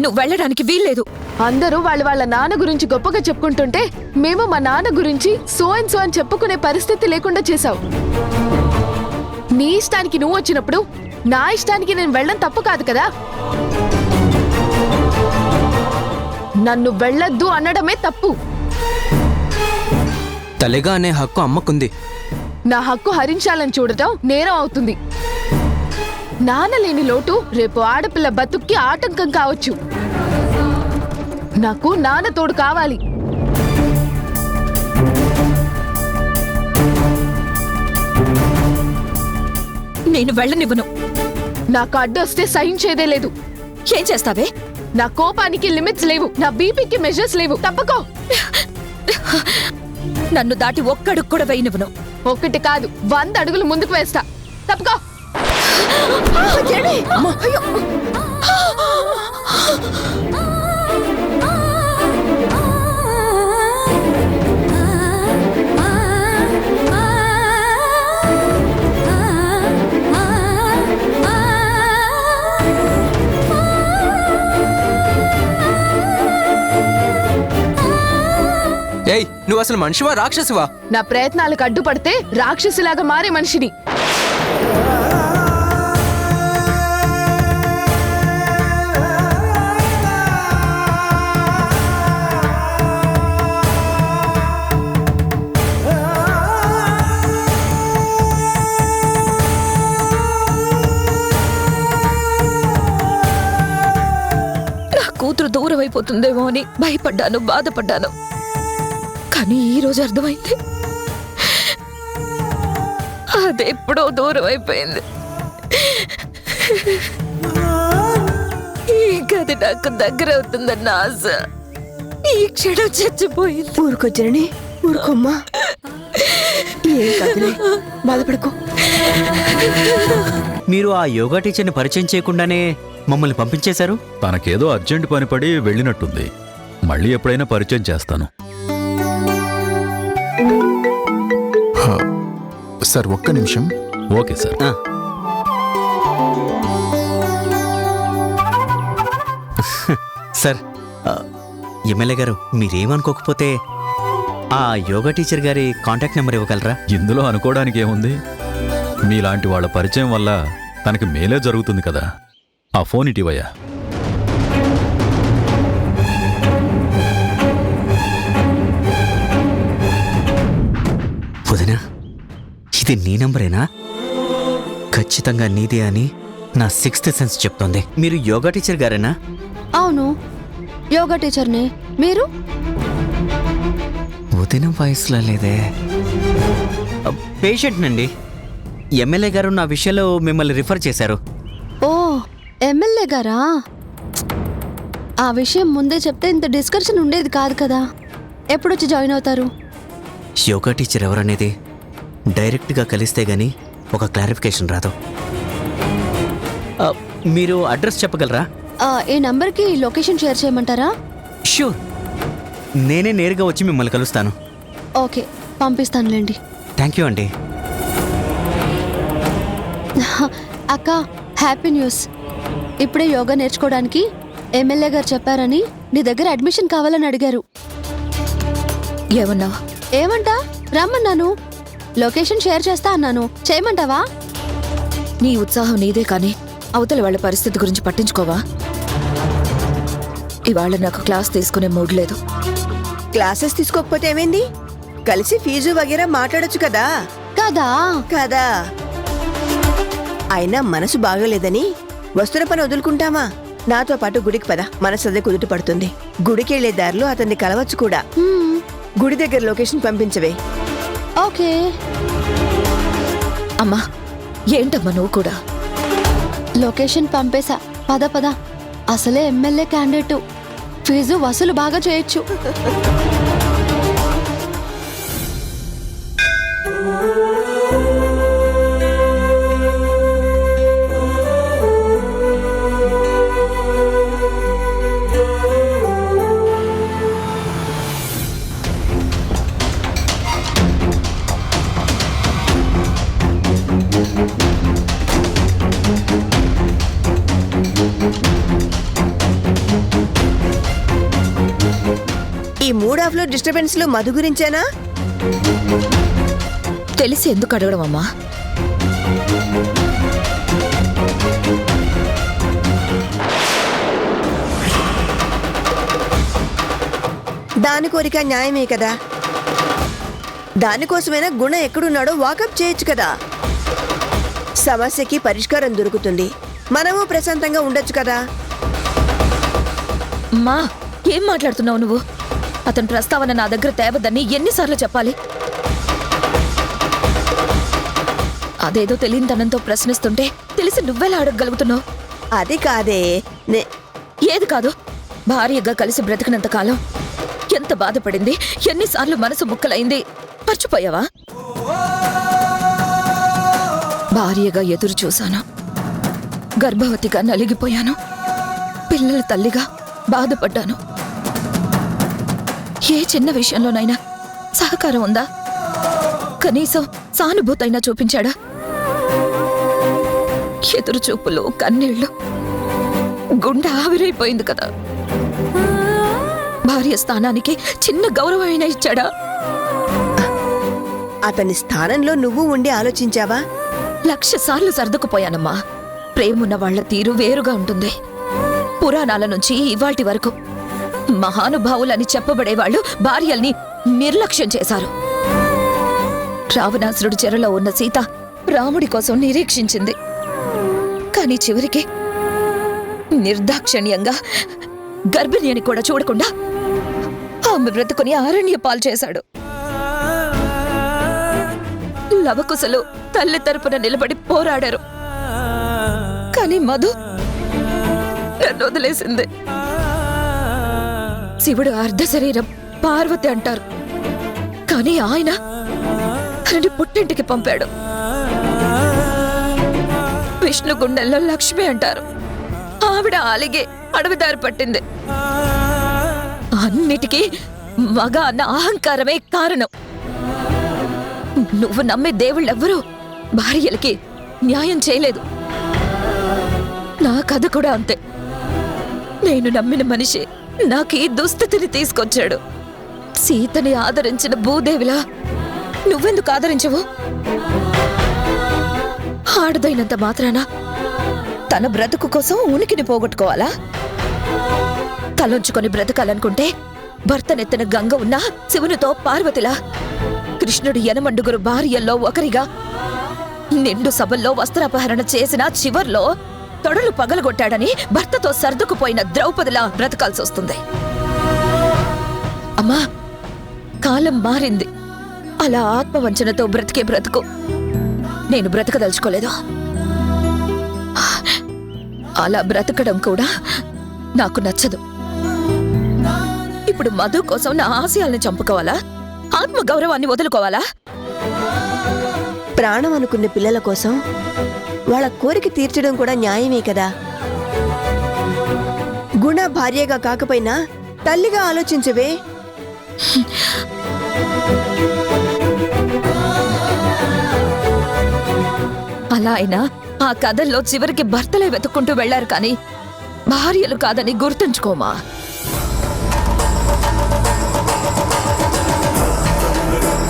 నువ్వు వెళ్ళడానికి వీల్లేదు. అందరూ వాళ్ళ నాన్న గురించి గొప్పగా చెప్పుకుంటుంటే మేము మా నాన్న గురించి సో అని చెప్పుకునే పరిస్థితి లేకుండా చేశావు. నీ ఇష్టానికి నువ్వు వచ్చినప్పుడు నా ఇష్టానికి నేను వెళ్ళడం తప్పు కాదు కదా. నన్ను వెళ్ళొద్దు అనడమే తప్పు. తల్లిగా అనే హక్కు అమ్మకుంది. నా హక్కు హరించాలని చూడటం నేరం అవుతుంది. నాన్న లేని లోటు రేపు ఆడపిల్ల బతుక్కి ఆటంకం కావచ్చు. నాకు నాన్న తోడు కావాలి. నేను వెళ్ళనివ్వను. నాకు అడ్డొస్తే సహించేదే లేదు. ఏం చేస్తావే? నా కోపానికి లిమిట్స్ లేవు, నా బీపీకి మెజర్స్ లేవు. తప్పకో. నన్ను దాటి ఒక్కడుగు కూడా వేయనివ్వను. ఒకటి కాదు 100 అడుగులు ముందుకు వేస్తా. తప్పకో. ఏయ్, నువ్వు అసలు మనిషివా రాక్షసువా? నా ప్రయత్నాలకు అడ్డుపడితే రాక్షసిలాగా మారే మనిషిని. నా కూతురు దూరం అయిపోతుందేమో అని భయపడ్డాను, బాధపడ్డాను. కానీ ఈ రోజు అర్థమైంది, అదెప్పుడో దూరం అయిపోయింది. ఈ గది నాకు దగ్గర అవుతుందన్న ఆశ ఈ క్షణం చచ్చిపోయింది. ఊరుకొచ్చరని ఊరుకోమ్మా, ఏం కాదులే, బాధపడకు. మీరు ఆ యోగా టీచర్ని పరిచయం చేయకుండానే మమ్మల్ని పంపించేశారు. తనకేదో అర్జెంట్ పని పడి వెళ్ళినట్టుంది. మళ్ళీ ఎప్పుడైనా పరిచయం చేస్తాను. సార్ ఒక్క నిమిషం. Okay sir. సార్, ఎమ్మెల్యే గారు మీరేమనుకోకపోతే ఆ యోగా టీచర్ గారి కాంటాక్ట్ నెంబర్ ఇవ్వగలరా? ఇందులో అనుకోవడానికి ఏముంది? మీలాంటి వాళ్ళ పరిచయం వల్ల తనకి మేలే జరుగుతుంది కదా. ఆ ఫోన్ ఇటీవయ్యా. వదినా, ఇది నీ నంబరేనా? ఖచ్చితంగా నీదే అని నా 6th సెన్స్ చెప్తోంది. మీరు యోగా టీచర్ గారేనా? అవును, యోగా టీచర్ని. మీరు? వదిన వయసులో లేదే. పేషెంట్ నండి. ఎమ్మెల్యే గారు నా విషయంలో మిమ్మల్ని రిఫర్ చేశారు. ఓ, ఎమ్మెల్యే గారా? ఆ విషయం ముందే చెప్తే ఇంత డిస్కషన్ ఉండేది కాదు కదా. ఎప్పుడొచ్చి జాయిన్ అవుతారు? యోగా టీచర్ ఎవరనేది డైరెక్ట్గా కలిస్తే గానీ ఒక క్లారిఫికేషన్ రాదు. మీరు అడ్రస్ చెప్పగలరా? ఈ నంబర్కి లొకేషన్ షేర్ చేయమంటారా? షూర్, నేనే నేరుగా వచ్చి మిమ్మల్ని కలుస్తాను. ఓకే, పంపిస్తానులేండి. థ్యాంక్ యూ అండి. అక్క, హ్యాపీ న్యూస్. ఇప్పుడే యోగా నేర్చుకోవడానికి ఎమ్మెల్యే గారు చెప్పారని నీ దగ్గర అడ్మిషన్ కావాలని అడిగారు. ఏమన్నా? ఏమంటా? రమ్మన్నాను. లొకేషన్ షేర్ చేస్తా అన్నాను. చేయమంటావా? నీ ఉత్సాహం నీదే కానీ అవతల వాళ్ళ పరిస్థితి గురించి పట్టించుకోవా? ఇవాళ నాకు క్లాస్ తీసుకునే మూడ్ లేదు. క్లాసెస్ తీసుకోకపోతే ఏమైంది? కలిసి ఫీజు వగేరా మాట్లాడొచ్చు కదా. కదా కదా. అయినా మనసు బాగోలేదని వస్తున్న పని వదులుకుంటామా? నాతో పాటు గుడికి పద, మనసు అదే కుదుట పడుతుంది. గుడికి వెళ్లే దారిలో అతన్ని కలవచ్చు కూడా. గుడి దగ్గర లొకేషన్ పంపించవే. ఓకే. అమ్మా, ఏంటమ్మా నువ్వు కూడా? లొకేషన్ పంపేశా. పద పద. అసలే ఎమ్మెల్యే క్యాండిడేట్, ఫీజు వసూలు బాగా చేయొచ్చు. మూడ్ ఆఫ్ లో డిస్టర్బెన్స్ లో మధు గురించేనా? తెలిసి ఎందుకు అడగడం అమ్మా? దాని కోరిక న్యాయమే కదా. దానికోసమైనా గుణ ఎక్కడున్నాడో వాకప్ చేయొచ్చు కదా. సమస్యకి పరిష్కారం దొరుకుతుంది, మనము ప్రశాంతంగా ఉండొచ్చు కదా. మా ఏం మాట్లాడుతున్నావు నువ్వు? అతని ప్రస్తావన నా దగ్గర తేవద్దని ఎన్నిసార్లు చెప్పాలి? అదేదో తెలియనితనంతో ప్రశ్నిస్తుంటే తెలిసి నువ్వెలా అడగగలుగుతున్నావు? అది కాదే. ఏది కాదు? భార్యగా కలిసి బ్రతికినంత కాలం ఎంత బాధపడింది, ఎన్నిసార్లు మనసు ముక్కలైంది మర్చిపోయావా? భార్యగా ఎదురు చూశాను, గర్భవతిగా నలిగిపోయాను, పిల్లల తల్లిగా బాధపడ్డాను. ఏ చిన్న విషయంలోనైనా సహకారం ఉందా? కనీసం సానుభూతైనా చూపించాడా? ఎదురు చూపులు, కన్నీళ్లు, గుండె ఆవిరైపోయింది కదా. భార్య స్థానానికి చిన్న గౌరవమైనా ఇచ్చాడా? అతని స్థానంలో నువ్వు ఉండి ఆలోచించావా? 1,00,000 సార్లు సర్దుకుపోయానమ్మా. ప్రేమున్న వాళ్ల తీరు వేరుగా ఉంటుంది. పురాణాల నుంచి ఇవాల్టి వరకు మహానుభావులని చెప్పబడేవాళ్లు భార్యల్ని నిర్లక్ష్యం చేశారు. రావణాసురుడి చెరలో ఉన్న సీత రాముడి కోసం నిరీక్షించింది. కానీ చివరికి నిర్దాక్షిణ్యంగా గర్భిణి అని కూడా చూడకుండా ఆమె బ్రతుకుని అరణ్య పాలు చేశాడు. లవకుశలు తల్లి తరపున నిలబడి పోరాడారు. కానీ మధు నన్ను వదిలేసింది. శివుడు అర్ధ శరీరం పార్వతి అంటారు, కానీ ఆయన తనని పుట్టింటికి పంపాడు. విష్ణు గుండెల్లో లక్ష్మి అంటారు, ఆవిడ అలిగే అడవిదారి పట్టింది. అన్నిటికీ మగ అన్న అహంకారమే కారణం. నువ్వు నమ్మే దేవుళ్ళెవ్వరూ భార్యలకి న్యాయం చేయలేదు. నా కథ కూడా అంతే. నేను నమ్మిన మనిషి నాకు ఈ దుస్థితిని తీసుకొచ్చాడు. సీతని ఆదరించిన భూదేవిలా నువ్వెందుకు ఆదరించవు? ఆడదైనంత మాత్రాన తన బ్రతుకు కోసం ఉనికిని పోగొట్టుకోవాలా? తలొంచుకొని బ్రతకాలనుకుంటే భర్తనెత్తిన గంగ ఉన్నా శివునితో పార్వతిలా, కృష్ణుడు యనమండుగురు భార్యల్లో ఒకరిగా, నిండు సభల్లో వస్త్రాపహరణ చేసిన చివర్లో తొడలు పగలగొట్టాడని భర్తతో సర్దుకుపోయిన ద్రౌపదిలా బ్రతకాల్సొస్తుంది. అమ్మా, కాలం మారింది. అలా ఆత్మవంచనతో బ్రతికే బ్రతుకు నేను బ్రతకదలుచుకోలేదు. అలా బ్రతకడం కూడా నాకు నచ్చదు. ఇప్పుడు మధు కోసం నా ఆశయాల్ని చంపుకోవాలా? ఆత్మగౌరవాన్ని వదులుకోవాలా? ప్రాణం అనుకున్న పిల్లల కోసం వాళ్ళ కోరిక తీర్చడం కూడా న్యాయమే కదా. గుణ భార్యగా కాకపోయినా తల్లిగా ఆలోచించవే. అలా అయినా ఆ కథల్లో చివరికి భర్తలే వెతుక్కుంటూ వెళ్లారు, కానీ భార్యలు కాదని గుర్తుంచుకోమా.